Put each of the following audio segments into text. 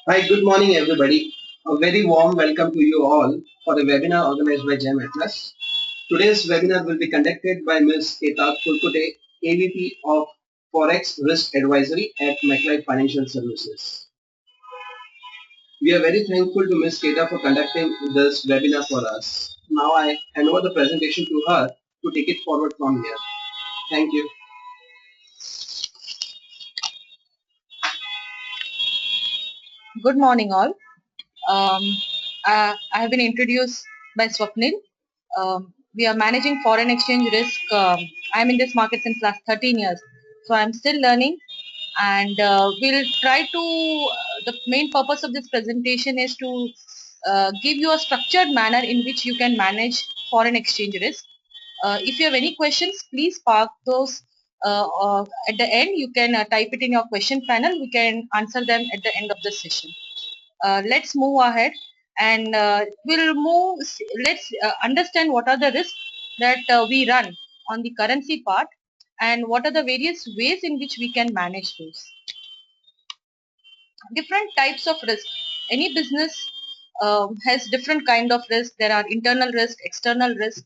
Hi, good morning, everybody. A very warm welcome to you all for the webinar organized by GEM Atlas. Today's webinar will be conducted by Ms. Keta Kurkute, AVP of Forex Risk Advisory at McLeod Financial Services. We are very thankful to Ms. Keta for conducting this webinar for us. Now I hand over the presentation to her to take it forward from here. Thank you. Good morning, all. I have been introduced by Swapnil. We are managing foreign exchange risk. I'm in this market since last 13 years, so I'm still learning. And we'll try to. The main purpose of this presentation is to give you a structured manner in which you can manage foreign exchange risk. If you have any questions, please park those at the end. You can type it in your question panel. We can answer them at the end of the session. Let's move ahead and let's understand what are the risks that we run on the currency part and what are the various ways in which we can manage those. Different types of risk. Any business has different kind of risk. There are internal risk, external risk.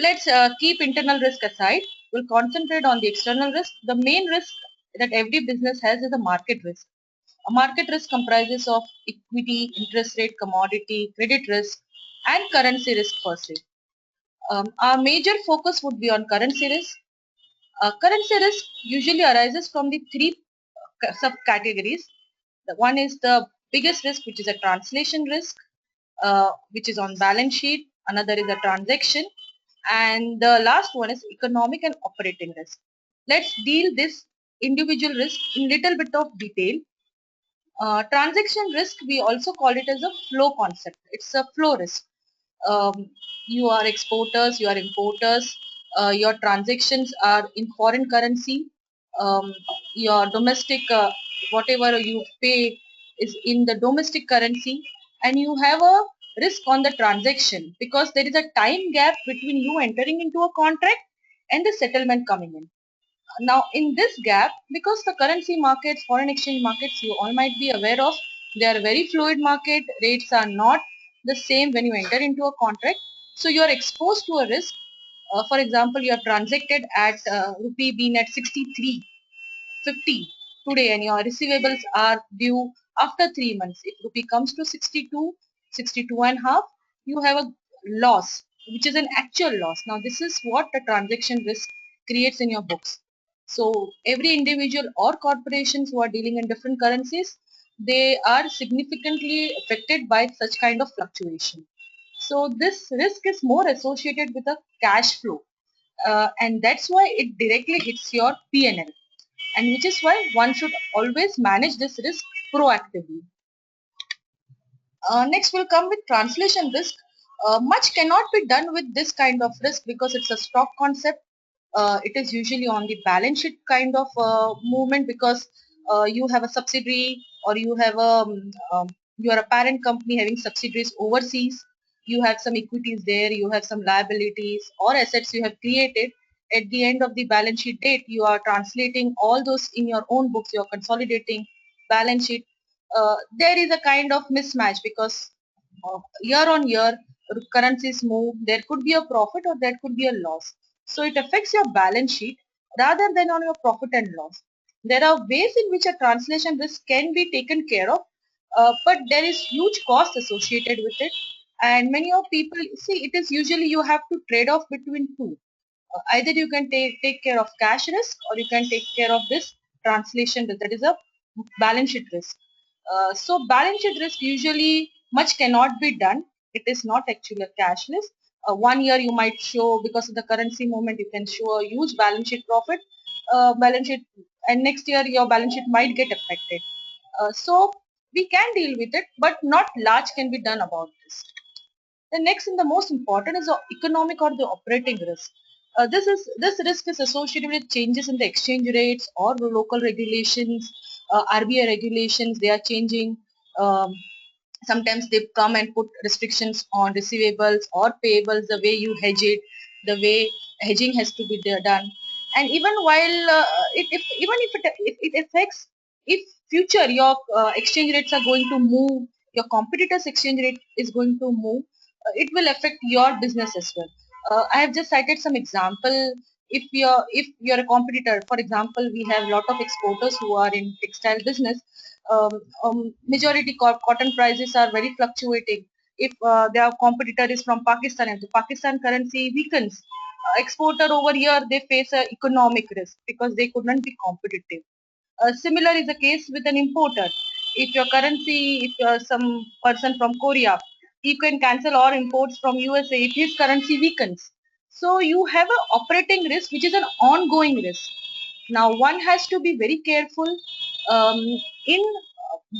Let's keep internal risk aside. We'll concentrate on the external risk. The main risk that every business has is the market risk. A market risk comprises of equity, interest rate, commodity, credit risk, and currency risk per se. Our major focus would be on currency risk. Currency risk usually arises from the three subcategories. The one is the biggest risk, which is a translation risk, which is on balance sheet. Another is a transaction, and the last one is economic and operating risk. Let's deal this individual risk in little bit of detail. Transaction risk, we also call it as a flow concept. It's a flow risk. You are exporters, you are importers, your transactions are in foreign currency, your domestic, whatever you pay is in the domestic currency, and you have a risk on the transaction because there is a time gap between you entering into a contract and the settlement coming in. Now in this gap, because the currency markets, foreign exchange markets, you all might be aware of, they are very fluid market. Rates are not the same when you enter into a contract, so you are exposed to a risk. For example, you have transacted at rupee being at 63.50 today and your receivables are due after 3 months. If rupee comes to 62, 62 and a half, you have a loss, which is an actual loss. Now this is what the transaction risk creates in your books. So every individual or corporations who are dealing in different currencies, they are significantly affected by such kind of fluctuation. So this risk is more associated with a cash flow, and that's why it directly hits your P&L, and which is why one should always manage this risk proactively. Next will come with translation risk. Much cannot be done with this kind of risk because it's a stock concept. It is usually on the balance sheet kind of movement because you have a subsidiary or you have you are a parent company having subsidiaries overseas. You have some equities there, you have some liabilities or assets you have created. At the end of the balance sheet date, you are translating all those in your own books. You are consolidating balance sheet. There is a kind of mismatch because year on year currencies move. There could be a profit or there could be a loss. So it affects your balance sheet rather than on your profit and loss. There are ways in which a translation risk can be taken care of, but there is huge cost associated with it. And many of people see it is usually you have to trade off between two. Either you can take care of cash risk or you can take care of this translation risk, that is a balance sheet risk. So balance sheet risk usually much cannot be done. It is not actually a cash risk. 1 year you might show because of the currency movement you can show a huge balance sheet profit, balance sheet, and next year your balance sheet might get affected. So we can deal with it, but not large can be done about this. The next and the most important is the economic or the operating risk. This risk is associated with changes in the exchange rates or the local regulations, RBI regulations. They are changing. Um, Sometimes they come and put restrictions on receivables or payables. The way you hedge it, the way hedging has to be done, and even while it if even if it affects, if future your exchange rates are going to move, your competitors exchange rate is going to move, it will affect your business as well. I have just cited some example. If you're a competitor, for example, we have a lot of exporters who are in textile business. Majority cotton prices are very fluctuating. If their competitor is from Pakistan and the Pakistan currency weakens, exporter over here they face a economic risk because they could not be competitive. Similar is the case with an importer. If your currency, if you're some person from Korea, he can cancel all imports from USA if his currency weakens. So you have an operating risk, which is an ongoing risk. Now one has to be very careful in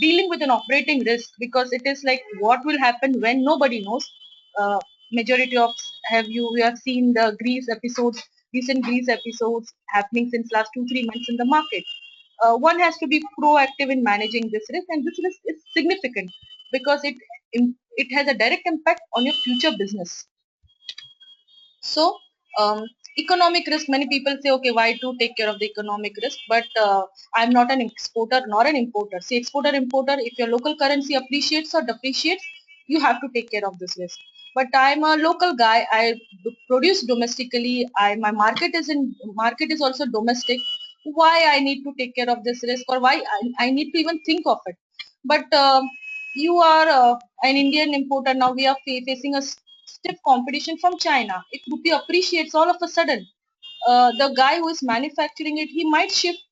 dealing with an operating risk, because it is like what will happen when nobody knows. Uh, Majority of we have seen the Greece episodes, recent Greece episodes happening since last 2-3 months in the market. One has to be proactive in managing this risk, and this risk is significant because it has a direct impact on your future business. So, economic risk, many people say, okay, why to take care of the economic risk? But I'm not an exporter nor an importer. See, exporter, importer, if your local currency appreciates or depreciates, you have to take care of this risk. But I'm a local guy. I produce domestically. My market is also domestic. Why I need to take care of this risk, or why I need to even think of it? But you are an Indian importer now. We are facing a stiff competition from China. If rupee appreciates all of a sudden, the guy who is manufacturing it, he might shift.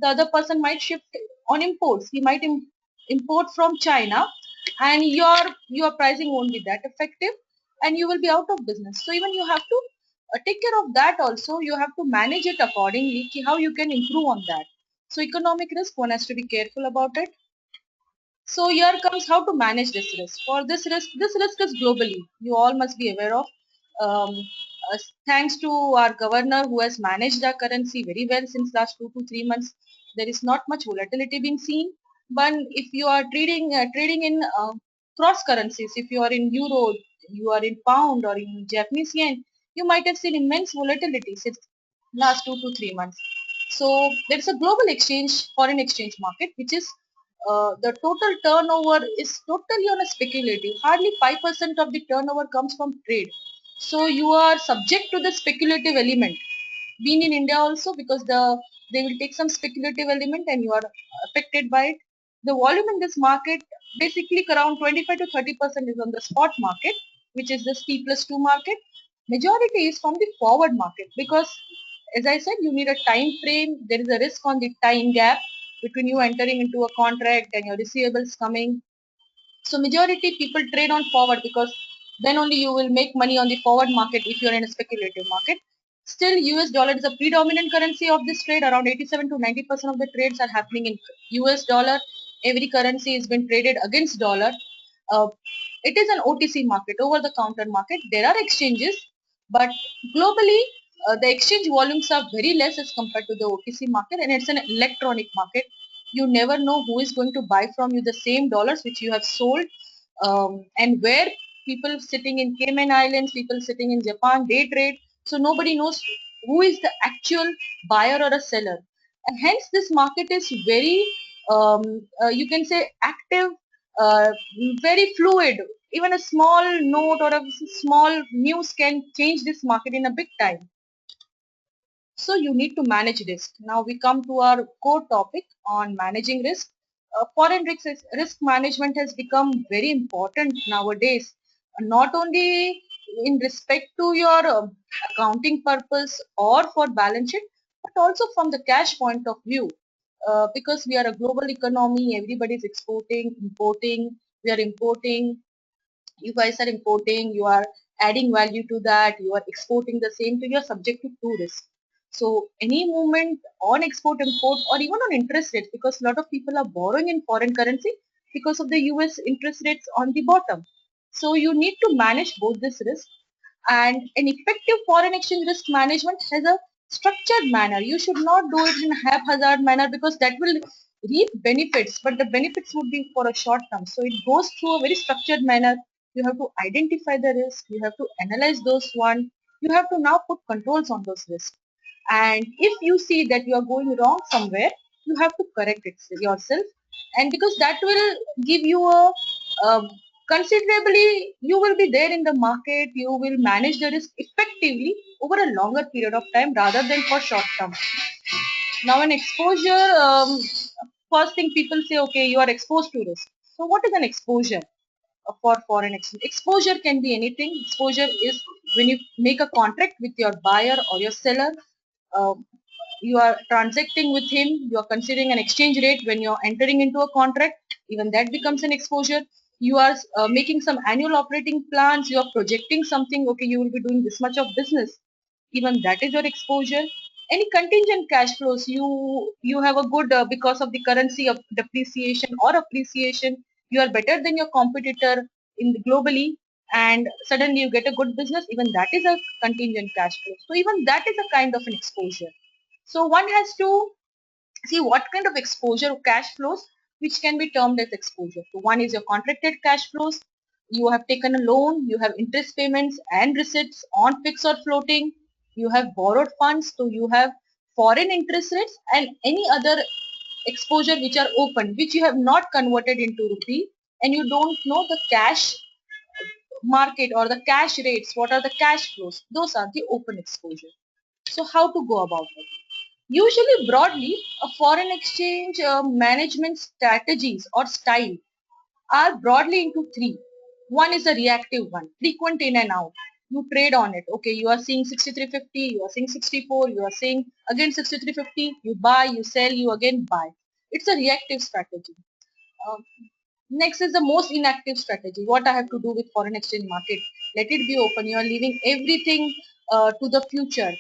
The other person might shift on imports. He might import from China, and your pricing won't be that effective, and you will be out of business. So even you have to take care of that also. You have to manage it accordingly. How you can improve on that. So economic risk, one has to be careful about it. So here comes how to manage this risk. For this risk is globally. You all must be aware of. Um, Thanks to our governor who has managed our currency very well since last 2 to 3 months, there is not much volatility being seen. But if you are trading in cross currencies, if you are in euro, you are in pound or in Japanese yen, you might have seen immense volatility since last 2 to 3 months. So there is a global exchange, foreign exchange market, which is the total turnover is totally on a speculative. Hardly 5% of the turnover comes from trade. So you are subject to the speculative element. Being in India also, because they will take some speculative element and you are affected by it. The volume in this market, basically around 25 to 30% is on the spot market, which is the T+2 market. Majority is from the forward market, because as I said, you need a time frame. There is a risk on the time gap between you entering into a contract and your receivables coming. So majority people trade on forward, because then only you will make money on the forward market if you're in a speculative market. Still, US dollar is a predominant currency of this trade. Around 87 to 90% of the trades are happening in US dollar. Every currency has been traded against dollar. Uh, it is an OTC market, over the counter market. There are exchanges, but globally, the exchange volumes are very less as compared to the OTC market, and it's an electronic market. You never know who is going to buy from you the same dollars which you have sold, and where people sitting in Cayman Islands, people sitting in Japan, they trade. So nobody knows who is the actual buyer or a seller, and hence this market is very, you can say, active, uh, very fluid. Even a small note or a small news can change this market in a big time. So you need to manage risk. Now we come to our core topic on managing risk. Foreign risk management has become very important nowadays, not only in respect to your accounting purpose or for balance sheet, but also from the cash point of view. Because we are a global economy, everybody is exporting, importing, we are importing, you guys are importing, you are adding value to that, you are exporting the same thing, you are subject to two risks. So any movement on export import or even on interest rates, because a lot of people are borrowing in foreign currency because of the US interest rates on the bottom. So you need to manage both this risk, and an effective foreign exchange risk management has a structured manner. You should not do it in a haphazard manner, because that will reap benefits, but the benefits would be for a short term. So it goes through a very structured manner. You have to identify the risk, you have to analyze those one, you have to now put controls on those risks. And if you see that you are going wrong somewhere, you have to correct it yourself. and because that will give you a considerably, you will be there in the market, you will manage the risk effectively over a longer period of time rather than for short term. Now an exposure, first thing people say, okay, you are exposed to risk. So what is an exposure for foreign exchange? Exposure can be anything. Exposure is when you make a contract with your buyer or your seller. um, you are transacting with him, you are considering an exchange rate when you are entering into a contract, even that becomes an exposure. You are making some annual operating plans, you are projecting something, okay, you will be doing this much of business, even that is your exposure. Any contingent cash flows, you have a good because of the currency of depreciation or appreciation, you are better than your competitor in the globally, and suddenly you get a good business, even that is a contingent cash flow, so even that is a kind of an exposure. So one has to see what kind of exposure or cash flows which can be termed as exposure. So one is your contracted cash flows. You have taken a loan, you have interest payments and receipts on fixed or floating. You have borrowed funds, so you have foreign interest rates and any other exposure which are open, which you have not converted into rupee, and you don't know the cash market or the cash rates, what are the cash flows. Those are the open exposure. So how to go about it? Usually, broadly, a foreign exchange management strategies or style are broadly into three. One is a reactive one, frequent in and out. You trade on it. Okay, you are seeing 63.50, you are seeing 64, you are seeing again 63.50, you buy, you sell, you again buy. It's a reactive strategy. Um, Next is the most inactive strategy. What I have to do with foreign exchange market? Let it be open. You are leaving everything to the future,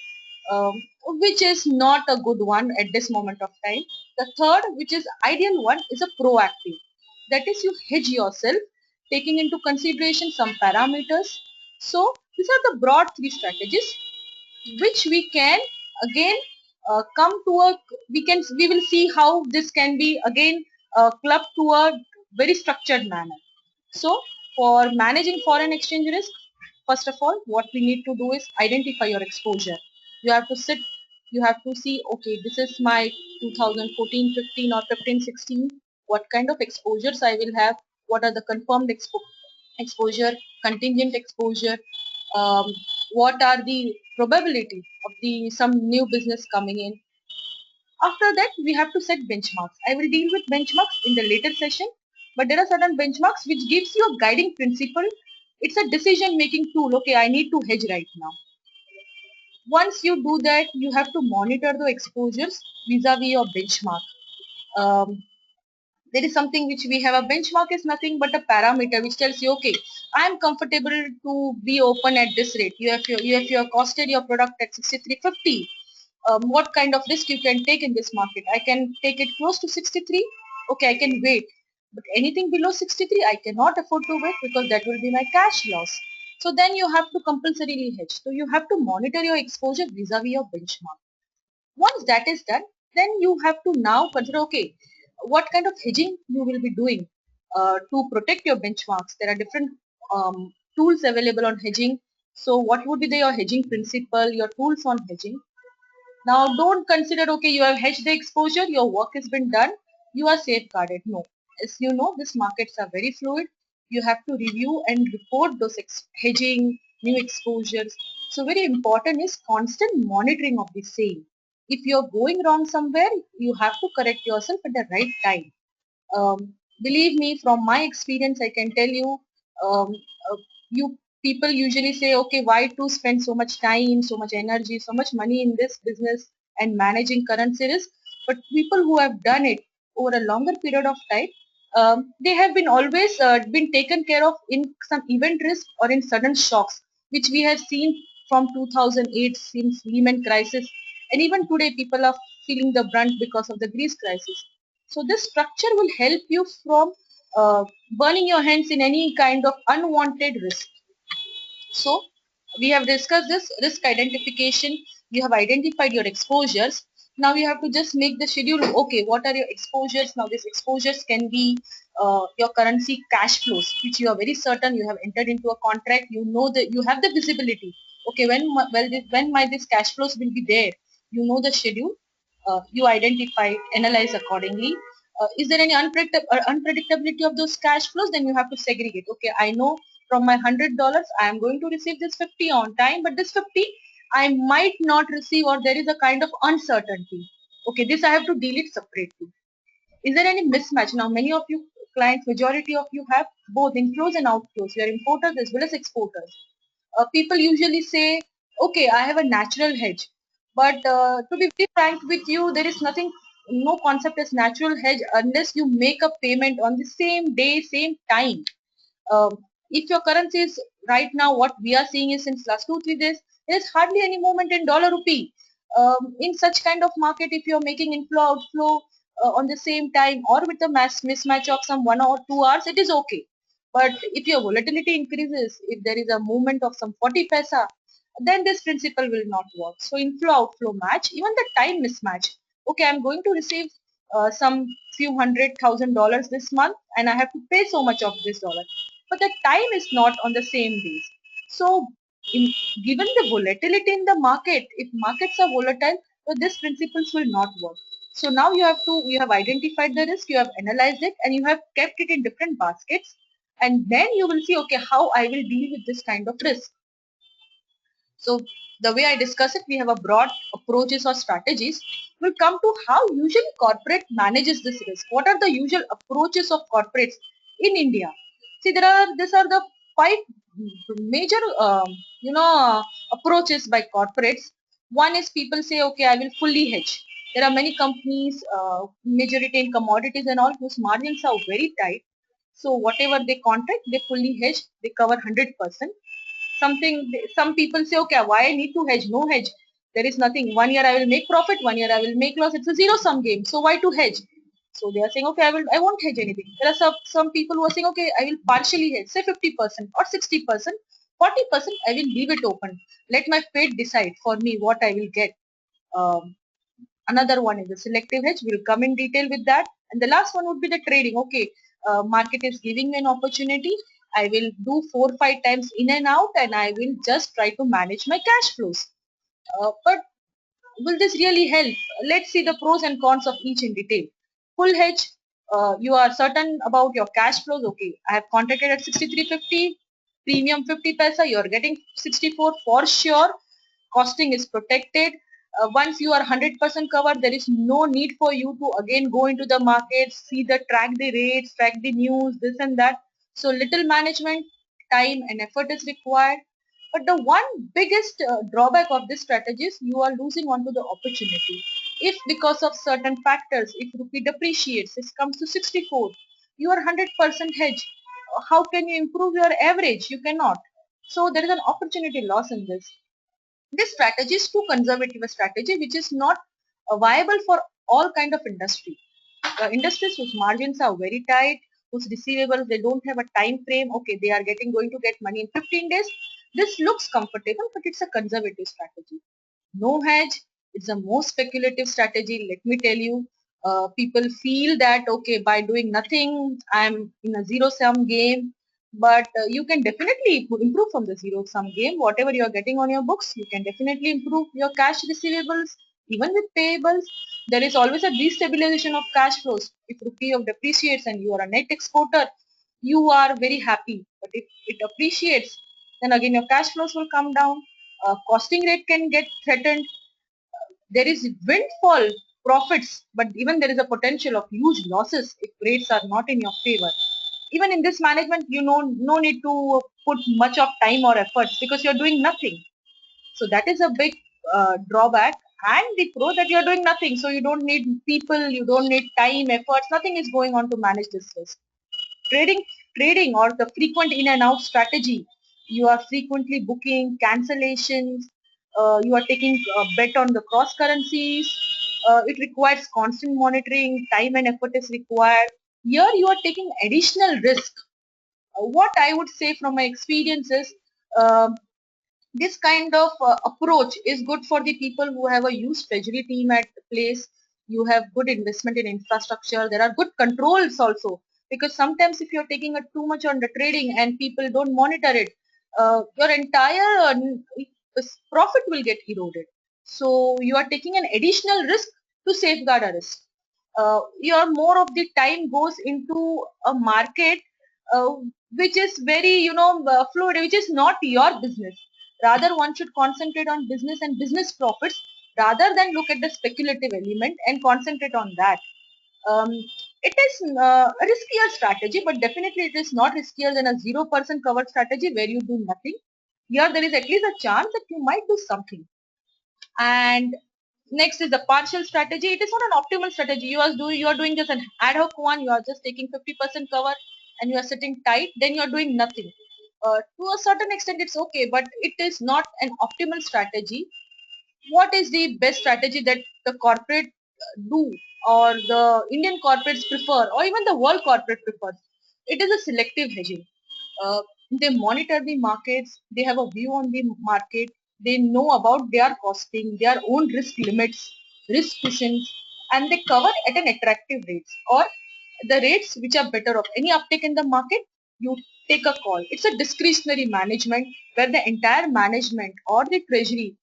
which is not a good one at this moment of time. The third, which is ideal one, is a proactive. That is, you hedge yourself, taking into consideration some parameters. So these are the broad three strategies which we can again come to a, we will see how this can be again clubbed to a very structured manner. So for managing foreign exchange risk, first of all what we need to do is identify your exposure. You have to sit, you have to see, okay, this is my 2014 15 or 15 16, what kind of exposures I will have, what are the confirmed exposure, contingent exposure, um, what are the probability of the some new business coming in. After that, we have to set benchmarks. I will deal with benchmarks in the later session, but there are certain benchmarks which gives you a guiding principle. It's a decision making tool. Okay, I need to hedge right now. Once you do that, you have to monitor the exposures vis-a-vis your benchmark. Um, there is something which we have, a benchmark is nothing but a parameter which tells you, okay, I am comfortable to be open at this rate. You have costed your product at 63.50. What kind of risk you can take in this market? I can take it close to 63. Okay, I can wait, but anything below 63 I cannot afford to wait because that will be my cash loss. So then you have to compulsorily hedge. So you have to monitor your exposure vis-a-vis your benchmark. Once that is done, then you have to now consider, okay, what kind of hedging you will be doing to protect your benchmarks. There are different tools available on hedging. So what would be your hedging principle, your tools on hedging? Now don't consider, okay, you have hedged the exposure, your work has been done, you are safeguarded. No. As you know, these markets are very fluid. You have to review and report those hedging, new exposures. So very important is constant monitoring of the same. If you're going wrong somewhere, you have to correct yourself at the right time. Believe me, from my experience, I can tell you, um, you people usually say, okay, why to spend so much time, so much energy, so much money in this business and managing currency risk? But people who have done it over a longer period of time, they have been always been taken care of in some event risk or in sudden shocks, which we have seen from 2008 since Lehman crisis, and even today people are feeling the brunt because of the Greece crisis. So this structure will help you from burning your hands in any kind of unwanted risk. So we have discussed this risk identification. You have identified your exposures. Now you have to just make the schedule. Okay, what are your exposures? Now these exposures can be your currency cash flows, which you are very certain you have entered into a contract. You know that you have the visibility. Okay, when my this cash flows will be there. You know the schedule. You identify, analyze accordingly. Is there any unpredictability of those cash flows? Then you have to segregate. Okay, I know from my $100 I am going to receive this 50 on time, but this 50 I might not receive, or there is a kind of uncertainty. Okay, this I have to deal it separately. Is there any mismatch? Now, many of you clients, majority of you have both inflows and outflows. You are importers as well as exporters. People usually say, okay, I have a natural hedge. But to be very frank with you, there is nothing, no concept as natural hedge unless you make a payment on the same day, same time. Um, if your currency is right now, what we are seeing is since last 2 3 days, there is hardly any movement in dollar rupee. In such kind of market, if you are making inflow outflow on the same time or with a mass mismatch of some 1 or 2 hours, it is okay. But if your volatility increases, if there is a movement of some 40 paisa, then this principle will not work. So inflow outflow match, even the time mismatch. Okay, I'm going to receive some few $100,000 this month, and I have to pay so much of this dollar, but the time is not on the same days. So in, given the volatility in the market, if markets are volatile, so these principles will not work. So now you have identified the risk, you have analyzed it, and you have kept it in different baskets, and then you will see, okay, how I will deal with this kind of risk. So the way I discuss it, we have a broad approaches or strategies. We'll come to how usually corporate manages this risk. What are the usual approaches of corporates in India? See, these are the five major, approaches by corporates. One is people say, okay, I will fully hedge. There are many companies, majority in commodities and all, whose margins are very tight. So whatever they contract, they fully hedge. They cover 100%. Some people say, okay, why I need to hedge? No hedge, there is nothing. 1 year I will make profit, 1 year I will make loss. It's a zero sum game, so why to hedge? So they are saying, okay, I won't hedge anything. There are some people who are saying, okay, I will partially hedge, say 50% or 60%, 40% I will leave it open, let my fate decide for me what I will get. um, Another one is the selective hedge. We'll come in detail with that. And the last one would be the trading. Okay, market is giving me an opportunity. I will do 4 5 times in and out, and I will just try to manage my cash flows. But will this really help? Let's see the pros and cons of each in detail. Full hedge, you are certain about your cash flows. Okay, I have contracted at 63.50, premium 50 paisa, you are getting 64 for sure. Costing is protected. Once you are 100% covered, there is no need for you to again go into the market, track the rates, track the news, this and that. So little management, time and effort is required. But the one biggest drawback of this strategy is you are losing onto the opportunity. If because of certain factors, if rupee depreciates, it comes to 64, you are 100% hedge. How can you improve your average? You cannot. So there is an opportunity loss in this. This strategy is too conservative a strategy which is not viable for all kind of industry. Industries whose margins are very tight, whose receivables they don't have a time frame. Okay, they are going to get money in 15 days. This looks comfortable, but it's a conservative strategy. No hedge, it's a most speculative strategy. Let me tell you, people feel that okay, by doing nothing, I'm in a zero sum game. But you can definitely improve from the zero sum game. Whatever you are getting on your books, you can definitely improve your cash receivables, even with payables. There is always a destabilization of cash flows. If rupee depreciates and you are a net exporter, you are very happy. But if it appreciates, then again your cash flows will come down. Costing rate can get threatened. There is windfall profits, but even there is a potential of huge losses if rates are not in your favor. Even in this management, you know, no need to put much of time or efforts because you're doing nothing. So that is a big drawback. And the pro that you're doing nothing. So you don't need people, you don't need time, efforts, nothing is going on to manage this risk. Trading, trading or the frequent in and out strategy, you are frequently booking cancellations, you are taking a bet on the cross currencies. It requires constant monitoring, time and effort is required. Here you are taking additional risk. What I would say from my experience is, uh, this kind of approach is good for the people who have a huge treasury team at place. You have good investment in infrastructure. There are good controls also, because sometimes if you're taking a too much on the trading and people don't monitor it, your entire profit will get eroded. So you are taking an additional risk to safeguard a risk. your more of the time goes into a market uh, which is very fluid, which is not your business. Rather, one should concentrate on business and business profits rather than look at the speculative element and concentrate on that. um, it is a riskier strategy, but definitely it is not riskier than a 0% covered strategy where you do nothing. Here there is at least a chance that you might do something. And next is the partial strategy. It is not an optimal strategy. You are doing just an ad hoc one. You are just taking 50% cover and you are sitting tight. Then you are doing nothing. To a certain extent, it's okay, but it is not an optimal strategy. What is the best strategy that the corporate do, or the Indian corporates prefer, or even the world corporate prefers? It is a selective hedging. Uh, they monitor the markets, they have a view on the market, they know about their costing, their own risk limits, risk cushions, and they cover at an attractive rates or the rates which are better of any uptake in the market. You take a call. It's a discretionary management where the entire management or the treasury,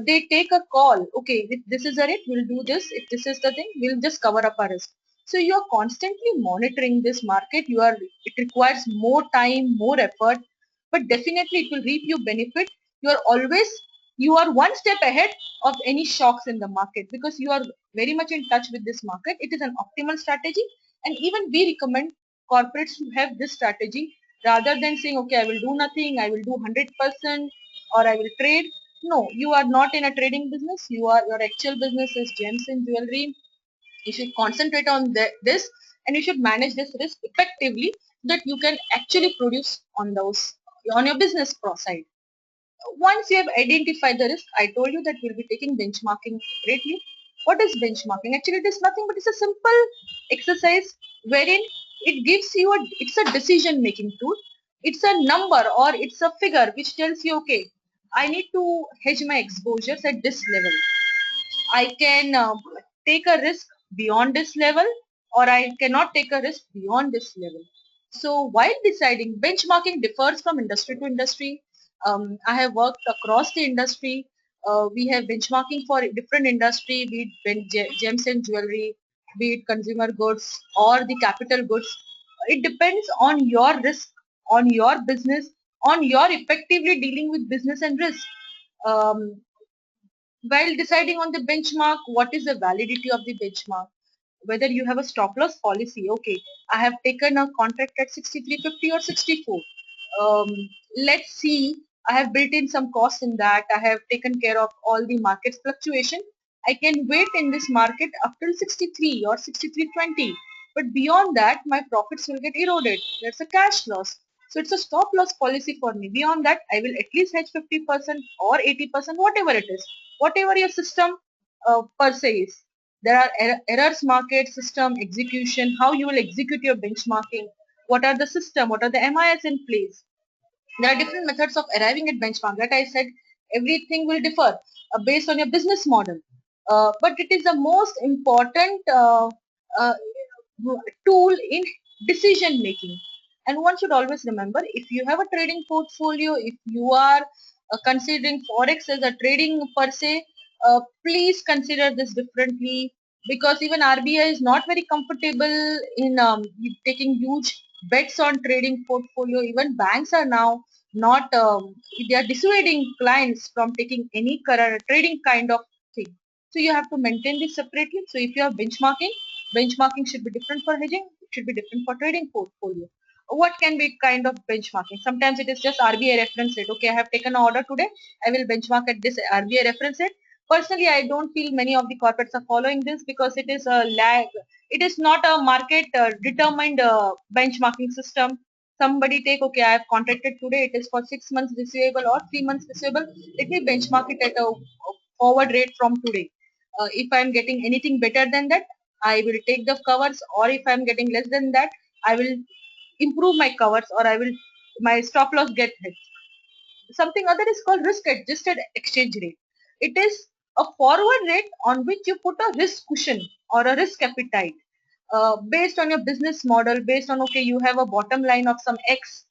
they take a call. Okay, if this is a rate, we'll do this. If this is the thing, we'll just cover up our risk. So you are constantly monitoring this market. It requires more time, more effort, but definitely it will reap you benefit. You are one step ahead of any shocks in the market because you are very much in touch with this market. It is an optimal strategy, and even we recommend corporates to have this strategy rather than saying, okay, I will do nothing, I will do 100%, or I will trade. No, you are not in a trading business. Your actual business is gems and jewelry. You should concentrate on this, and you should manage this risk effectively so that you can actually produce on those on your business pro side. Once you have identified the risk, I told you that we'll be taking benchmarking separately. What is benchmarking? Actually, it is nothing but it's a simple exercise wherein it's a decision making tool. It's a number or it's a figure which tells you, okay, I need to hedge my exposures at this level. I can take a risk beyond this level, or I cannot take a risk beyond this level. So while deciding, benchmarking differs from industry to industry. I have worked across the industry. We have benchmarking for different industry, be it gems and jewelry, be it consumer goods or the capital goods. It depends on your risk, on your business, on your effectively dealing with business and risk. Um, while deciding on the benchmark, what is the validity of the benchmark? Whether you have a stop loss policy. Okay, I have taken a contract at 63.50 or 64. um, let's see, I have built in some costs in that. I have taken care of all the market fluctuation. I can wait in this market up till 63 or 63.20, but beyond that my profits will get eroded. That's a cash loss. So it's a stop loss policy for me. Beyond that, I will at least hedge 50% or 80%, whatever it is, whatever your system per se is. There are errors, market, system, execution, how you will execute your benchmarking, what are the system, what are the MIS in place. There are different methods of arriving at benchmark. That I said, everything will differ based on your business model. But it is the most important uh, tool in decision making. And one should always remember, if you have a trading portfolio, if you are considering forex as a trading per se, please consider this differently, because even RBI is not very comfortable in taking huge bets on trading portfolio. Even banks are now not they are dissuading clients from taking any current trading kind of thing. So you have to maintain this separately. So if you are benchmarking, benchmarking should be different for hedging, it should be different for trading portfolio. What can be kind of benchmarking? Sometimes it is just RBI reference rate. Okay, I have taken an order today, I will benchmark at this RBI reference rate. Personally, I don't feel many of the corporates are following this because it is a lag. It is not a market determined benchmarking system. Somebody take, okay, I have contracted today, it is for 6 months receivable or 3 months receivable. Let me benchmark it at a forward rate from today. If I am getting anything better than that, I will take the covers, or if I am getting less than that, I will improve my covers, or I will my stop loss get hit. Something other is called risk adjusted exchange rate. It is a forward rate on which you put a risk cushion or a risk appetite based on your business model, based on, okay, you have a bottom line of some X,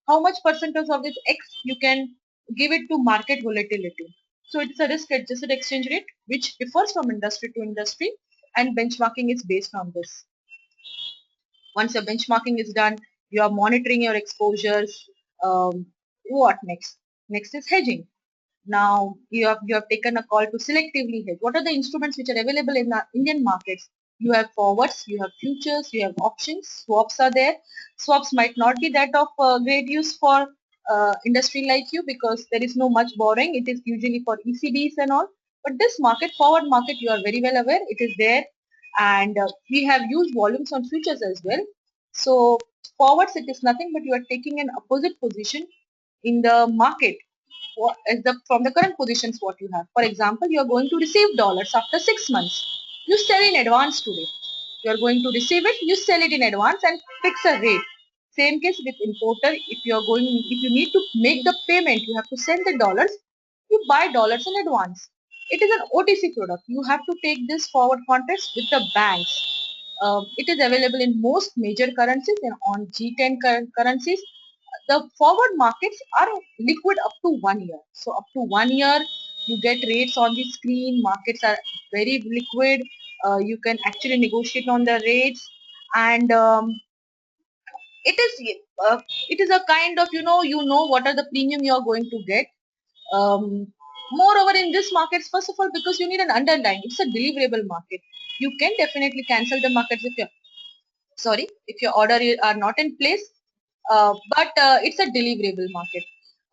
how much percentage of this X you can give it to market volatility. So it's a risk adjusted exchange rate which differs from industry to industry. and benchmarking is based on this. Once your benchmarking is done, you are monitoring your exposures. What next? Next is hedging. Now you have taken a call to selectively hedge. What are the instruments which are available in the Indian markets? You have forwards, you have futures, you have options, swaps are there. Swaps might not be that of great use for industry like you because there is no much borrowing. It is usually for ECBs and all. But this market, forward market, you are very well aware. It is there, and we have used volumes on futures as well. So forwards, it is nothing but you are taking an opposite position in the market from the current positions what you have. For example, you are going to receive dollars after 6 months. You sell in advance today. You are going to receive it, you sell it in advance and fix a rate. Same case with importer. If you need to make the payment, you have to send the dollars. You buy dollars in advance. It is an OTC product. You have to take this forward contracts with the banks. It is available in most major currencies and on G10 currencies. The forward markets are liquid up to 1 year. So up to 1 year, you get rates on the screen. Markets are very liquid. You can actually negotiate on the rates, and it is it is a kind of what are the premium you are going to get. Moreover, in this markets, first of all, because you need an underlying, it's a deliverable market. You can definitely cancel the markets if your order are not in place, but it's a deliverable market.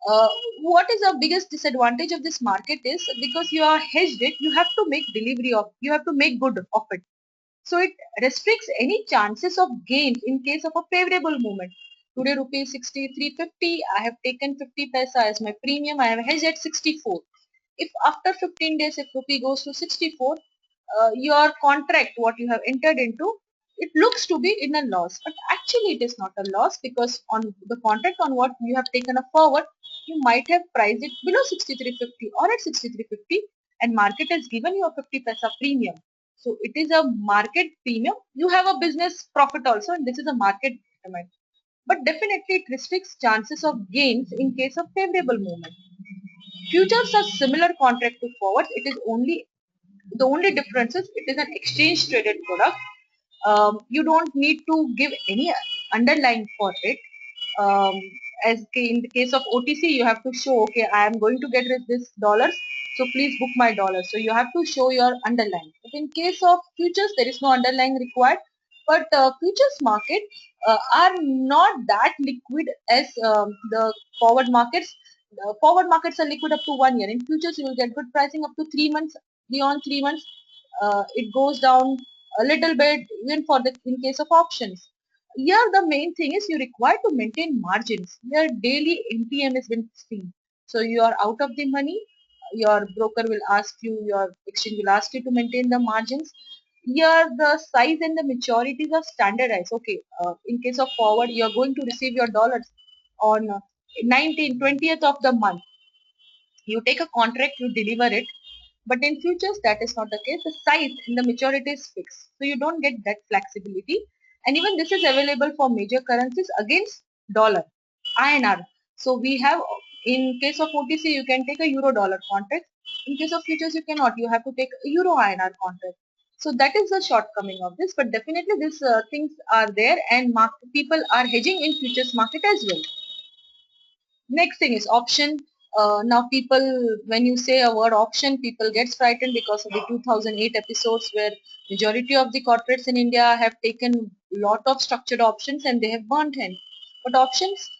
uh, what is the biggest disadvantage of this market is because you are hedged it, you have to make good of it. So it restricts any chances of gains in case of a favorable movement. Today rupee 63.50, I have taken 50 paisa as my premium, I have hedged at 64. If after 15 days if rupee goes to 64, your contract what you have entered into, it looks to be in a loss, but actually it is not a loss because on the contract on what you have taken a forward, you might have priced it below 63.50 or at 63.50 and market has given you a 50 paisa premium. So it is a market premium. You have a business profit also and this is a market determined. But definitely it restricts chances of gains in case of favorable movement. Futures are similar contract to forwards. It is only the only difference is it is an exchange traded product. You don't need to give any underlying for it. Um, in the case of OTC, you have to show, okay, I am going to get this dollars, so please book my dollars. So you have to show your underlying. But in case of futures, there is no underlying required. But futures market are not that liquid as the forward markets. Forward markets are liquid up to 1 year. In futures, you will get good pricing up to 3 months. Beyond 3 months, it goes down a little bit even for the in case of options. Here the main thing is you require to maintain margins. Your daily NPM has been seen. So you are out of the money, your broker will ask you, your exchange will ask you to maintain the margins. Here the size and the maturities are standardized. Okay, in case of forward, you are going to receive your dollars on 19th, 20th of the month. You take a contract, you deliver it, but in futures, that is not the case. The size and the maturity is fixed. So you don't get that flexibility. And even this is available for major currencies against dollar, INR. So we have, in case of OTC, you can take a euro dollar contract. In case of futures, you cannot. You have to take a euro INR contract. So that is the shortcoming of this. But definitely these things are there and people are hedging in futures market as well. Next thing is option. Now people, when you say a word option, people gets frightened because of the 2008 episodes where majority of the corporates in India have taken lot of structured options and they have burnt hand. But options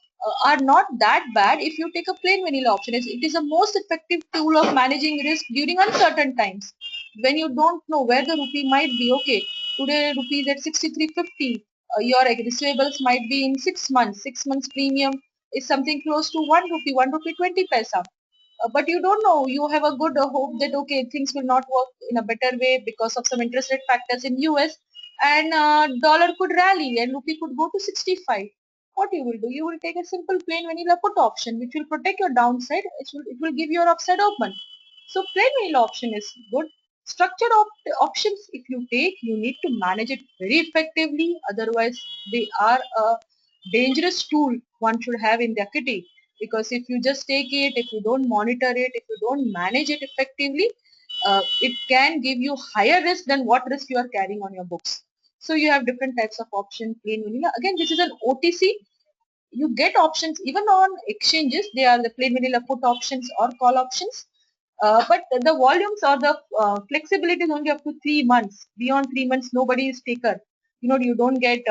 are not that bad if you take a plain vanilla option. It is a most effective tool of managing risk during uncertain times. When you don't know where the rupee might be, okay, today rupee is at 63.50. Your receivables might be in 6 months. 6 months premium is something close to 1 rupee, 1 rupee 20 paisa. But you don't know. You have a good hope that okay, things will not work in a better way because of some interest rate factors in US, and dollar could rally and rupee could go to 65. What you will do? You will take a simple plain vanilla put option, which will protect your downside. It will give your upside open. So plain vanilla option is good. Structured options, if you take, you need to manage it very effectively. Otherwise, they are a dangerous tool one should have in their kitty, because if you just take it, if you don't monitor it, if you don't manage it effectively, it can give you higher risk than what risk you are carrying on your books. So you have different types of option, plain vanilla. Again, this is an OTC. You get options even on exchanges. They are the plain vanilla put options or call options. But the volumes or the flexibility is only up to 3 months. Beyond 3 months, nobody is taker. You don't get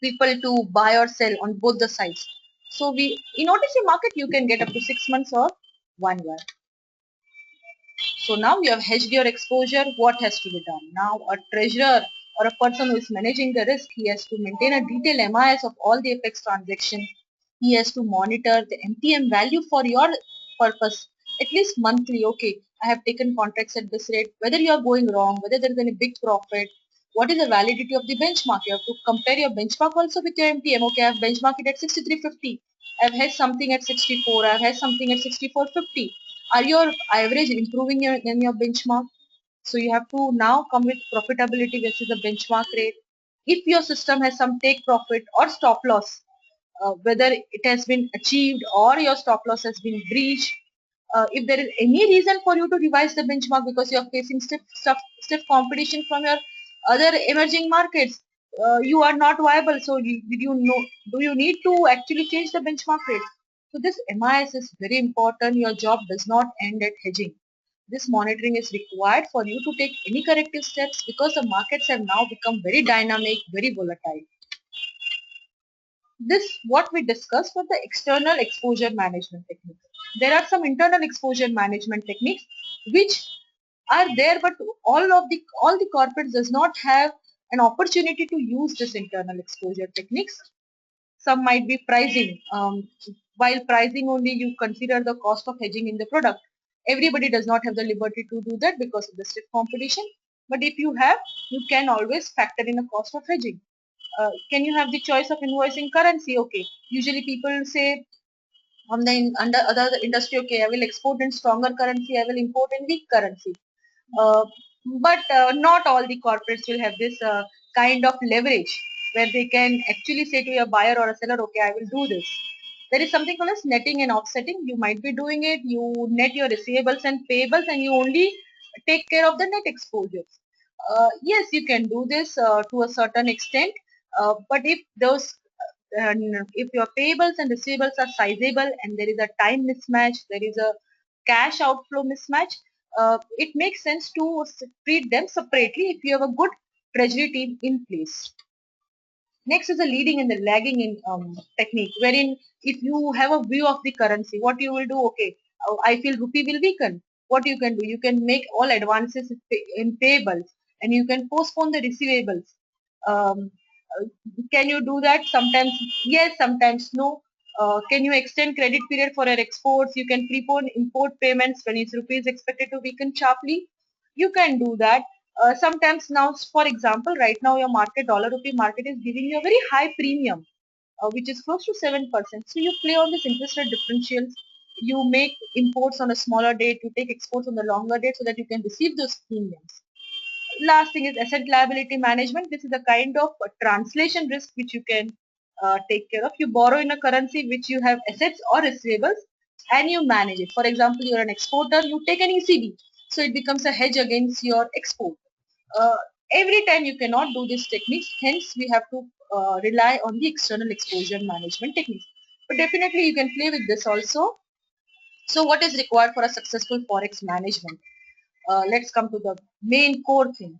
people to buy or sell on both the sides. So in OTC market, you can get up to 6 months or 1 year. So now you have hedged your exposure. What has to be done? Now a treasurer or a person who is managing the risk, he has to maintain a detailed MIS of all the FX transactions. He has to monitor the MTM value for your purpose at least monthly. Okay, I have taken contracts at this rate. Whether you are going wrong, whether there is any big profit, what is the validity of the benchmark? You have to compare your benchmark also with your MTM. Okay, I have benchmarked it at 63.50. I've had something at 64. I've had something at 64.50. Are your average improving in your benchmark? So you have to now come with profitability versus the benchmark rate. If your system has some take profit or stop loss, whether it has been achieved or your stop loss has been breached, if there is any reason for you to revise the benchmark because you are facing stiff competition from your other emerging markets, you are not viable. So do you need to actually change the benchmark rate? So this MIS is very important. Your job does not end at hedging. This monitoring is required for you to take any corrective steps because the markets have now become very dynamic, very volatile. This what we discussed was the external exposure management techniques. There are some internal exposure management techniques which are there, but all the corporates does not have an opportunity to use this internal exposure techniques. Some might be pricing. While pricing only, you consider the cost of hedging in the product. Everybody does not have the liberty to do that because of the stiff competition. But if you have, you can always factor in a cost of hedging. Can you have the choice of invoicing currency? Okay. Usually people say under other industry, okay, I will export in stronger currency, I will import in weak currency. Uh, but not all the corporates will have this kind of leverage where they can actually say to a buyer or a seller, okay, I will do this. There is something called as netting and offsetting. You might be doing it, you net your receivables and payables and you only take care of the net exposures. Yes, you can do this to a certain extent, but if your payables and receivables are sizable and there is a time mismatch, there is a cash outflow mismatch, it makes sense to treat them separately if you have a good treasury team in place. Next is the leading and the lagging in technique, wherein if you have a view of the currency, what you will do, okay, I feel rupee will weaken. What you can do, you can make all advances in payables and you can postpone the receivables. Um, can you do that? Sometimes yes, sometimes no. Can you extend credit period for your exports? You can prepone import payments when its rupee is expected to weaken sharply. You can do that. Sometimes now, for example, right now your market, dollar rupee market is giving you a very high premium, which is close to 7%. So you play on this interest rate differentials. You make imports on a smaller date, you take exports on the longer date so that you can receive those premiums. Last thing is asset liability management. This is a kind of a translation risk which you can take care of. You borrow in a currency which you have assets or receivables and you manage it. For example, you're an exporter, you take an ECB. So it becomes a hedge against your export. Uh, every time you cannot do these techniques, hence we have to rely on the external exposure management techniques. But definitely you can play with this also. So what is required for a successful forex management? Let's come to the main core thing.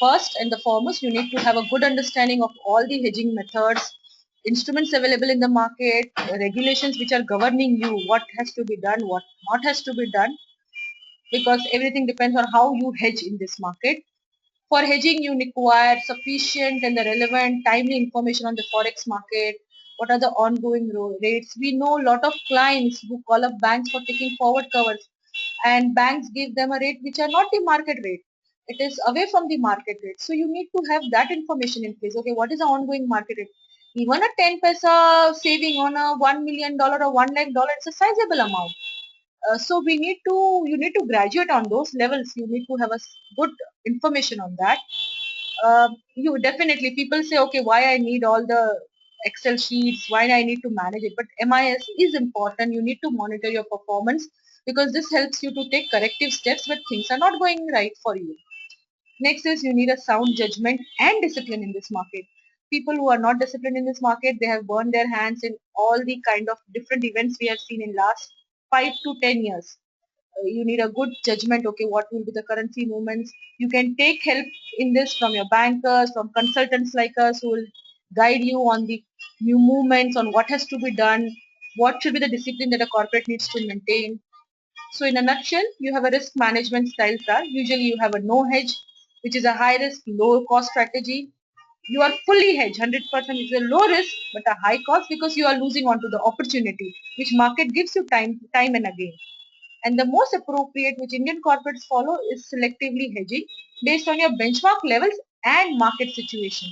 First and the foremost, you need to have a good understanding of all the hedging methods, instruments available in the market, regulations which are governing you, what has to be done, what not has to be done, because everything depends on how you hedge in this market. For hedging, you require sufficient and the relevant timely information on the forex market. What are the ongoing rates? We know a lot of clients who call up banks for taking forward covers, and banks give them a rate which are not the market rate. It is away from the market rate. So you need to have that information in place. Okay, what is the ongoing market rate? Even a 10 paisa saving on a $1 million or $1 lakh, it's a sizable amount. So you need to graduate on those levels. You need to have a good information on that. You definitely, people say, okay, why I need all the Excel sheets, why I need to manage it, but MIS is important. You need to monitor your performance because this helps you to take corrective steps when things are not going right for you. Next is you need a sound judgment and discipline in this market. People who are not disciplined in this market, they have burned their hands in all the kind of different events we have seen in last 5 to 10 years. You need a good judgment. Okay, what will be the currency movements? You can take help in this from your bankers, from consultants like us who will guide you on the new movements, on what has to be done, what should be the discipline that a corporate needs to maintain. So in a nutshell, you have a risk management style are usually you have a no hedge, which is a high risk, low cost strategy. You are fully hedged, 100% is a low risk but a high cost because you are losing onto the opportunity, which market gives you time and again. And the most appropriate which Indian corporates follow is selectively hedging based on your benchmark levels and market situation.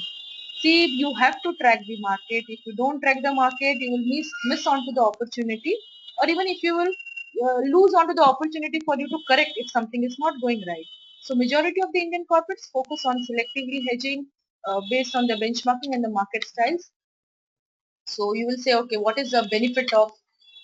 See, you have to track the market. If you don't track the market, you will miss onto the opportunity, or even if you will lose onto the opportunity for you to correct if something is not going right. So majority of the Indian corporates focus on selectively hedging based on the benchmarking and the market styles. So you will say, okay, what is the benefit of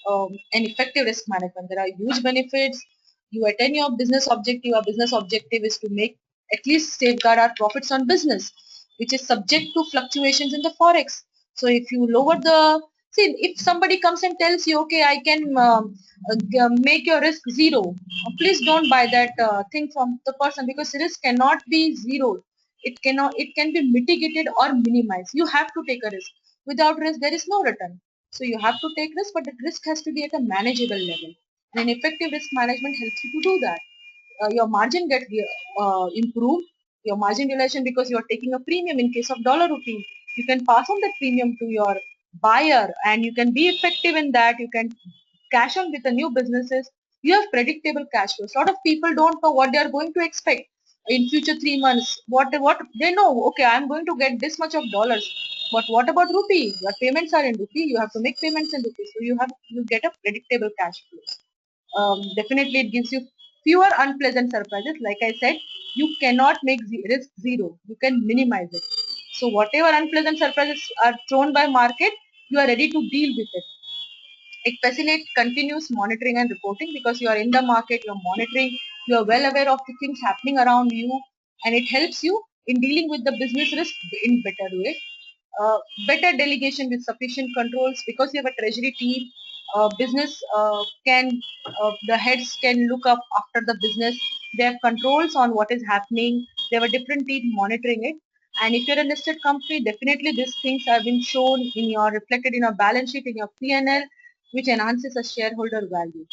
an effective risk management? There are huge benefits. You attain your business objective. Our business objective is to make at least safeguard our profits on business, which is subject to fluctuations in the forex. So if you lower the, see, if somebody comes and tells you, okay, I can make your risk zero, please don't buy that thing from the person, because risk cannot be zero. It cannot. It can be mitigated or minimized. You have to take a risk. Without risk, there is no return. So you have to take risk, but the risk has to be at a manageable level. And effective risk management helps you to do that. Your margin get improved, your margin realization, because you are taking a premium in case of dollar rupee. You can pass on that premium to your buyer, and you can be effective in that. You can cash on with the new businesses. You have predictable cash flows. A lot of people don't know what they are going to expect in future 3 months. What they know, okay, I'm going to get this much of dollars. But what about rupee? Your payments are in rupee. You have to make payments in rupee. So you get a predictable cash flows. Definitely, it gives you fewer unpleasant surprises. Like I said, you cannot make risk zero. You can minimize it. So whatever unpleasant surprises are thrown by market, you are ready to deal with it. It facilitates continuous monitoring and reporting because you are in the market, you are monitoring, you are well aware of the things happening around you, and it helps you in dealing with the business risk in better way. Better delegation with sufficient controls because you have a treasury team. Business can the heads can look up after the business. They have controls on what is happening. They have a different team monitoring it. And if you're a listed company, definitely these things have been shown in your reflected in your balance sheet, in your P&L, which enhances a shareholder value.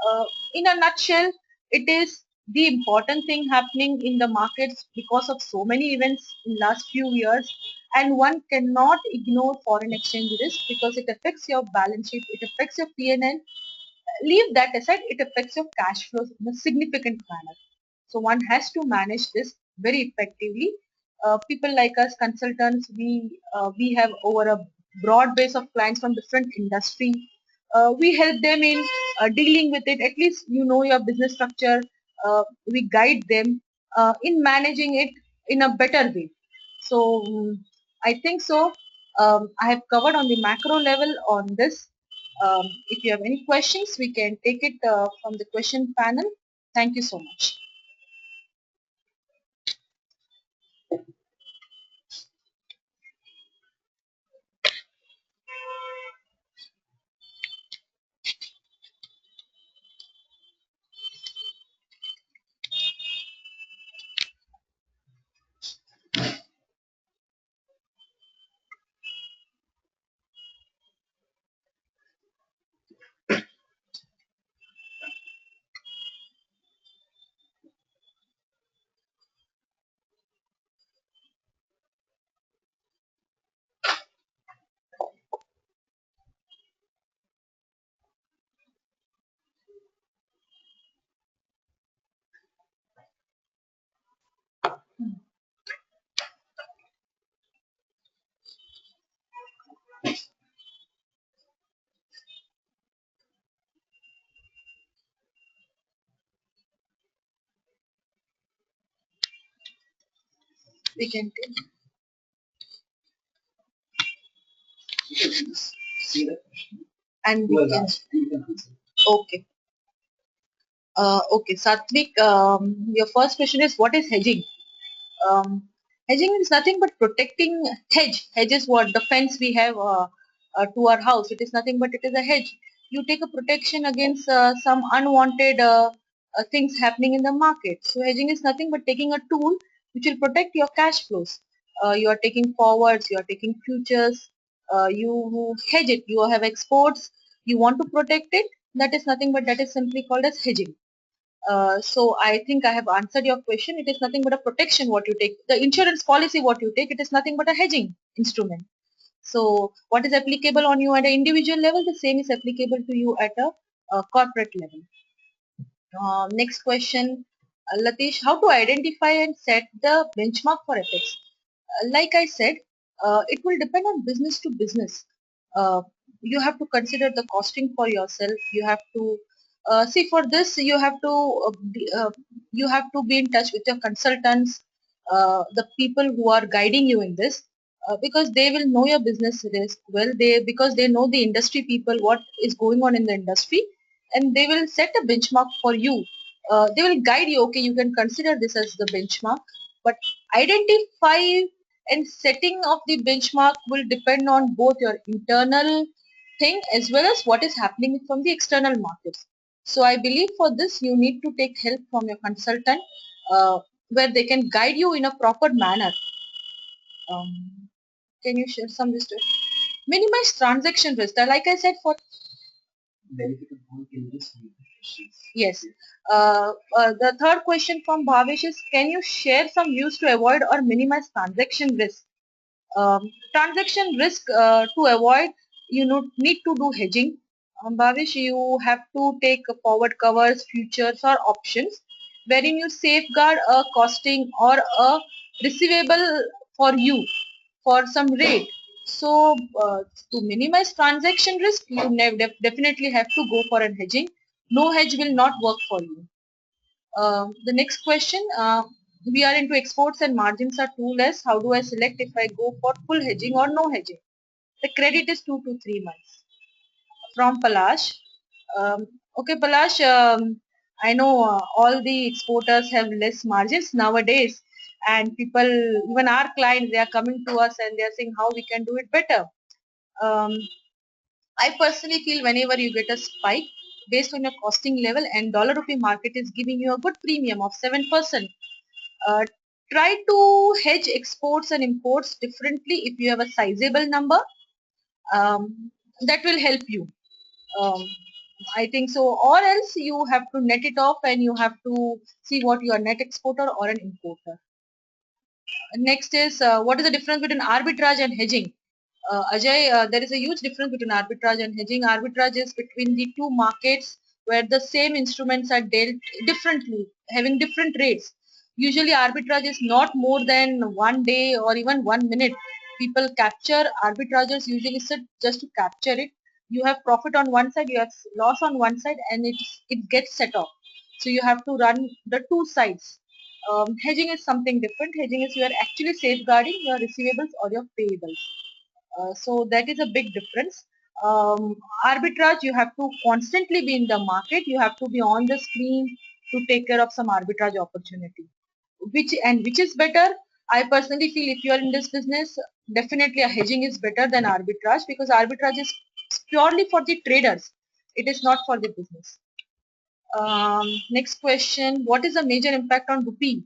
Uh, in a nutshell, it is the important thing happening in the markets because of so many events in last few years, and one cannot ignore foreign exchange risk because it affects your balance sheet, it affects your P&L. Leave that aside, it affects your cash flows in a significant manner. So one has to manage this very effectively. People like us, consultants, we have over a broad base of clients from different industry. We help them in dealing with it. At least you know your business structure. We guide them in managing it in a better way. So I think so. I have covered on the macro level on this. If you have any questions, we can take it from the question panel. Thank you so much. We can take. You can just see the question. And Who we has can. asked? And you can answer. Okay. Okay, Satvik, your first question is what is hedging? Um, Hedging is nothing but protecting. Hedge is what the fence we have to our house. It is nothing but it is a hedge. You take a protection against some unwanted things happening in the market. So hedging is nothing but taking a tool which will protect your cash flows. You are taking forwards, you are taking futures, you hedge it. You have exports, you want to protect it. That is nothing but that is simply called as hedging. So I think I have answered your question. It is nothing but a protection what you take. The insurance policy what you take, it is nothing but a hedging instrument. So what is applicable on you at an individual level, the same is applicable to you at a corporate level. Next question, Latish, how to identify and set the benchmark for FX? Like I said, it will depend on business to business. Uh, you have to consider the costing for yourself. You have to see for this. You have to be in touch with your consultants, the people who are guiding you in this, because they will know your business risk well. Because they know the industry people, what is going on in the industry, and they will set a benchmark for you. They will guide you. Okay, you can consider this as the benchmark, but identify and setting of the benchmark will depend on both your internal thing as well as what is happening from the external markets. So I believe for this you need to take help from your consultant, where they can guide you in a proper manner. Um, can you share some this? Minimize transaction risk. Like I said, for yes. The third question from Bhavesh is, can you share some views to avoid or minimize transaction risk? Transaction risk to avoid, need to do hedging. Bhavesh, you have to take forward covers, futures or options wherein you safeguard a costing or a receivable for you for some rate. So to minimize transaction risk, you definitely have to go for a hedging. No hedge will not work for you. The next question, we are into exports and margins are too less. How do I select if I go for full hedging or no hedging? The credit is 2 to 3 months. From Palash. Um, okay, Palash, I know all the exporters have less margins nowadays, and people, even our clients, they are coming to us and they are saying how we can do it better. Um, I personally feel whenever you get a spike based on your costing level and dollar rupee market is giving you a good premium of 7%, uh, try to hedge exports and imports differently if you have a sizable number. That will help you. Um, I think so. Or else you have to net it off and you have to see what you are net exporter or an importer. Next is what is the difference between arbitrage and hedging? Ajay, there is a huge difference between arbitrage and hedging. Arbitrage is between the two markets where the same instruments are dealt differently, having different rates. Usually arbitrage is not more than 1 day or even 1 minute. People capture, arbitragers usually sit just to capture it. You have profit on one side, you have loss on one side, and it gets set off. So you have to run the two sides. Hedging is something different. Hedging is you are actually safeguarding your receivables or your payables. So that is a big difference. Arbitrage, you have to constantly be in the market. You have to be on the screen to take care of some arbitrage opportunity. Which is better? I personally feel if you are in this business, definitely a hedging is better than arbitrage, because arbitrage is purely for the traders. It is not for the business. Next question, what is the major impact on rupee?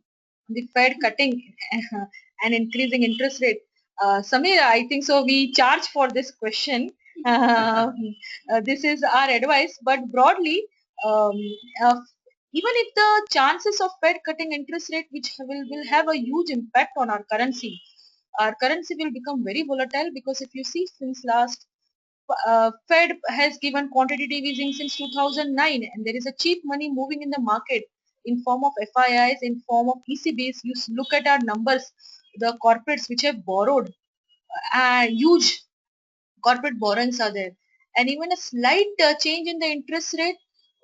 The Fed cutting and increasing interest rate. Samir, I think so. We charge for this question. Uh, this is our advice, but broadly, um, uh, even if the chances of Fed cutting interest rate, which will have a huge impact on our currency will become very volatile, because if you see since last Fed has given quantitative easing since 2009, and there is a cheap money moving in the market in form of FIIs, in form of ECBs. You look at our numbers, the corporates which have borrowed, huge corporate borrowings are there, and even a slight change in the interest rate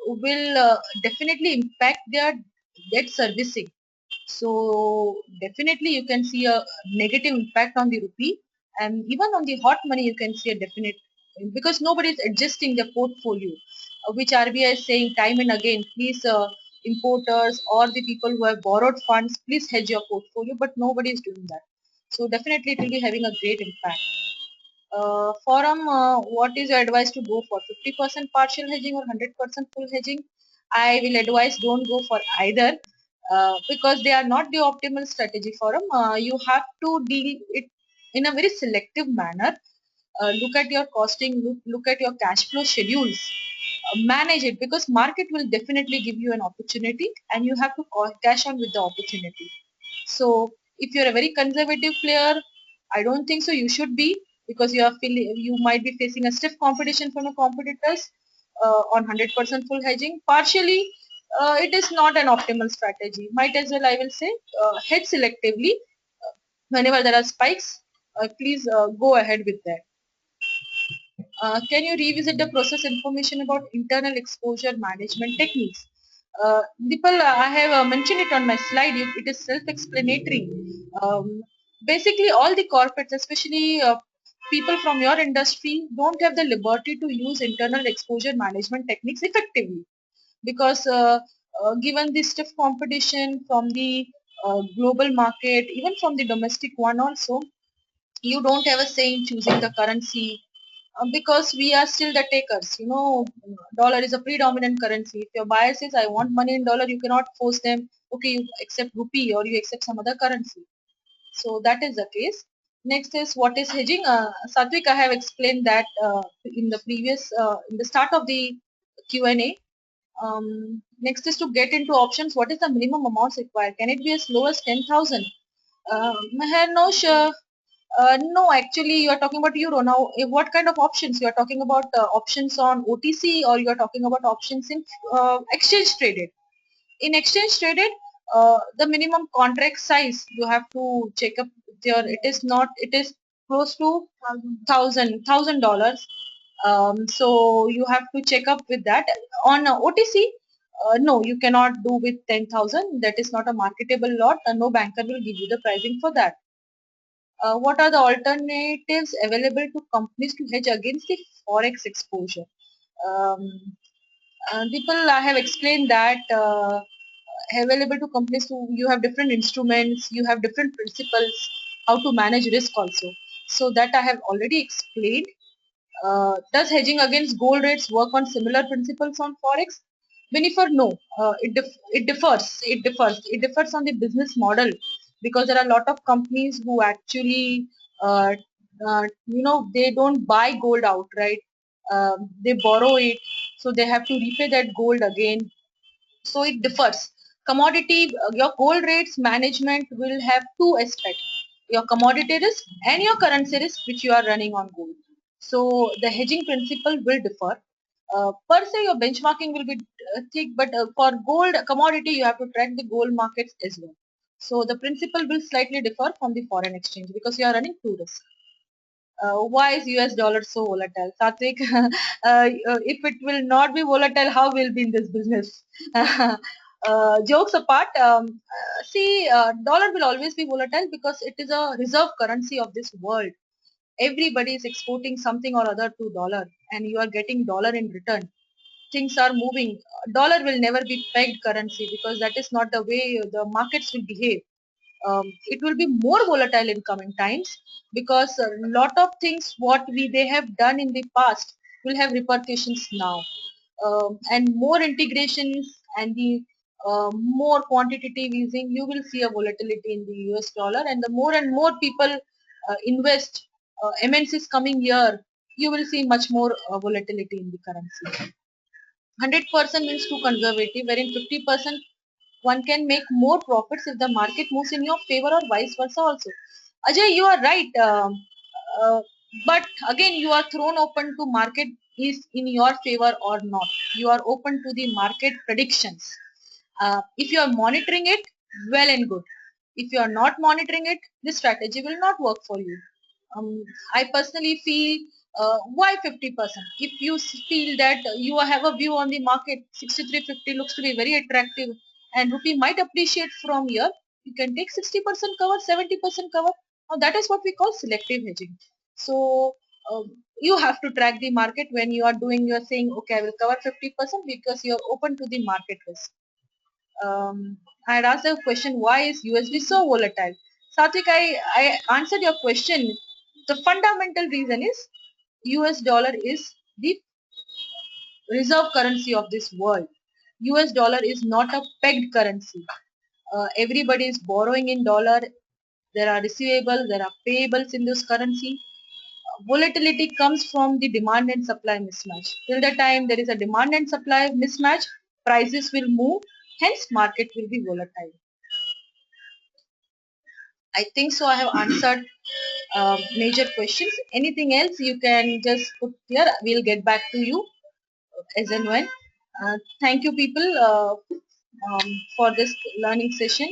will definitely impact their debt servicing. So definitely you can see a negative impact on the rupee, and even on the hot money you can see a definite, because nobody is adjusting their portfolio. which RBI is saying time and again, please importers or the people who have borrowed funds, please hedge your portfolio, but nobody is doing that. So definitely it will be having a great impact. Forum, what is your advice to go for 50% partial hedging or 100% full hedging? I will advise don't go for either because they are not the optimal strategy. Forum, you have to deal it in a very selective manner. Look at your costing, look at your cash flow schedules, manage it, because market will definitely give you an opportunity and you have to cash on with the opportunity. So if you're a very conservative player, I don't think so you should be, because you might be facing a stiff competition from your competitors on 100% full hedging. Partially, it is not an optimal strategy. Might as well, I will say, hedge selectively. Whenever there are spikes, please go ahead with that. Can you revisit the process information about internal exposure management techniques? Dipal, I have mentioned it on my slide. It is self-explanatory. Basically, all the corporates, especially people from your industry, don't have the liberty to use internal exposure management techniques effectively, because given the stiff competition from the global market, even from the domestic one also, you don't have a say in choosing the currency, because we are still the takers. Dollar is a predominant currency. If your buyer says, I want money in dollar, you cannot force them, okay, you accept rupee or you accept some other currency. So that is the case. Next is, what is hedging? Satvik, I have explained that in the start of the Q&A. Next is, to get into options, what is the minimum amounts required? Can it be as low as 10,000? Meher, no, sure. No, actually, you are talking about euro. Now, what kind of options? You are talking about options on OTC, or you are talking about options in exchange traded? In exchange traded, the minimum contract size you have to check up there. It is close to $1,000. So you have to check up with that. On OTC, no, you cannot do with 10,000. That is not a marketable lot, and no banker will give you the pricing for that. What are the alternatives available to companies to hedge against the forex exposure? Um, People, I have explained that available to companies to, you have different instruments, you have different principles, how to manage risk also. So that I have already explained. Does hedging against gold rates work on similar principles on forex? Benifer, no. It differs. It differs on the business model, because there are a lot of companies who actually, they don't buy gold outright. They borrow it, so they have to repay that gold again. So it differs. Commodity, your gold rates management will have two aspects: your commodity risk and your currency risk, which you are running on gold. So the hedging principle will differ. Per se, your benchmarking will be thick, but for gold commodity, you have to track the gold markets as well. So the principle will slightly differ from the foreign exchange, because you are running two risks. Why is US dollar so volatile? Satvik, if it will not be volatile, how will be in this business? Jokes apart, see, dollar will always be volatile because it is a reserve currency of this world. Everybody is exporting something or other to dollar, and you are getting dollar in return. Things are moving. Dollar will never be pegged currency, because that is not the way the markets will behave. It will be more volatile in coming times, because a lot of things what they have done in the past will have repercussions now, and more integrations and the more quantitative easing, you will see a volatility in the US dollar, and the more and more people invest, MNCs coming here, you will see much more volatility in the currency. 100% means too conservative, wherein 50% one can make more profits if the market moves in your favor, or vice versa also. Ajay, you are right. Uh, but again, you are thrown open to market is in your favor or not. You are open to the market predictions. If you are monitoring it, well and good. If you are not monitoring it, this strategy will not work for you. I personally feel, why 50%? If you feel that you have a view on the market, 63.50 looks to be very attractive and rupee might appreciate from here, you can take 60% cover, 70% cover. Now that is what we call selective hedging. So You have to track the market when you are doing, you are saying, okay, I will cover 50% because you are open to the market risk. I had asked a question, why is USD so volatile? Satvik, I answered your question. The fundamental reason is US dollar is the reserve currency of this world. US dollar is not a pegged currency. Everybody is borrowing in dollar. There are receivables, there are payables in this currency. Volatility comes from the demand and supply mismatch. Till the time there is a demand and supply mismatch, prices will move, hence market will be volatile. I think so I have answered major questions. Anything else you can just put here. We'll get back to you as and when. Thank you people for this learning session.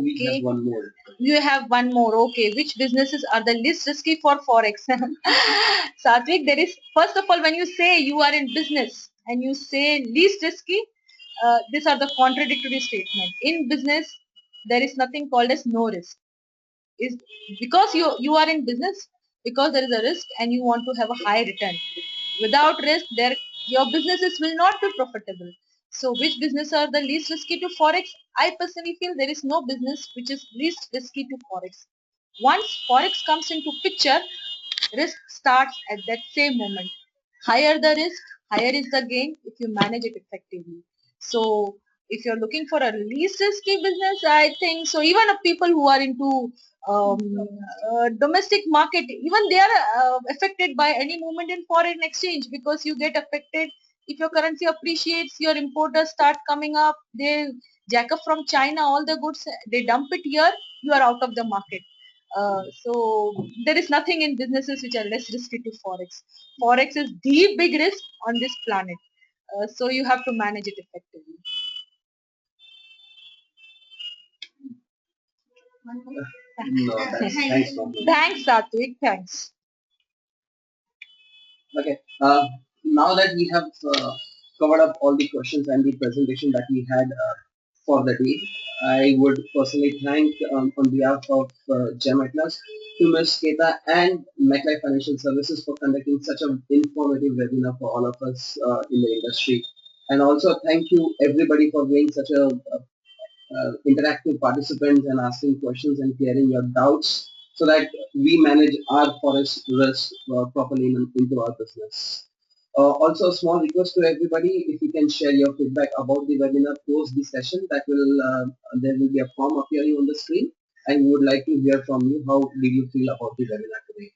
We have Okay. one more. You have one more. Okay. Which businesses are the least risky for Forex? Satvik, there is, first of all, when you say you are in business and you say least risky, these are the contradictory statement. In business, there is nothing called as no risk. Is because you are in business, because there is a risk and you want to have a high return. Without risk, there your businesses will not be profitable. So which business are the least risky to Forex? I personally feel there is no business which is least risky to Forex. Once Forex comes into picture, risk starts at that same moment. Higher the risk, higher is the gain if you manage it effectively. So if you're looking for a least risky business, I think so. Even people who are into domestic market, even they are affected by any movement in foreign exchange, because you get affected if your currency appreciates, your importers start coming up, they jack up from China all the goods, they dump it here, you are out of the market. So there is nothing in businesses which are less risky to Forex. Forex is the big risk on this planet. So you have to manage it effectively. No, thanks, Mom. Thanks, Satvik. Thanks. Okay. Now that we have covered up all the questions and the presentation that we had for the day, I would personally thank on behalf of Gem Atlas to Ms. Keta and MetLife Financial Services for conducting such an informative webinar for all of us in the industry. And also thank you everybody for being such a interactive participants and asking questions and clearing your doubts so that we manage our forest risk properly into our business. Also, a small request to everybody, if you can share your feedback about the webinar post the session, that will there will be a form appearing on the screen, and we would like to hear from you. How did you feel about the webinar today?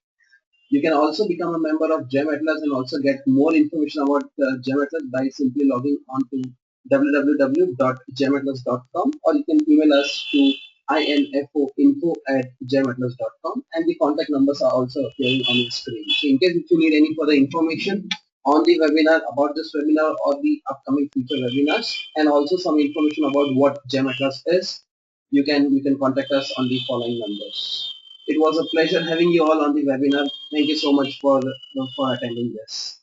You can also become a member of Gem Atlas and also get more information about Gem Atlas by simply logging on to www.gematlas.com, or you can email us to infoinfo@gematlas.com, and the contact numbers are also appearing on your screen. So in case if you need any further information on the webinar, about this webinar or the upcoming future webinars, and also some information about what Gem Atlas is, you can contact us on the following numbers. It was a pleasure having you all on the webinar. Thank you so much for attending this.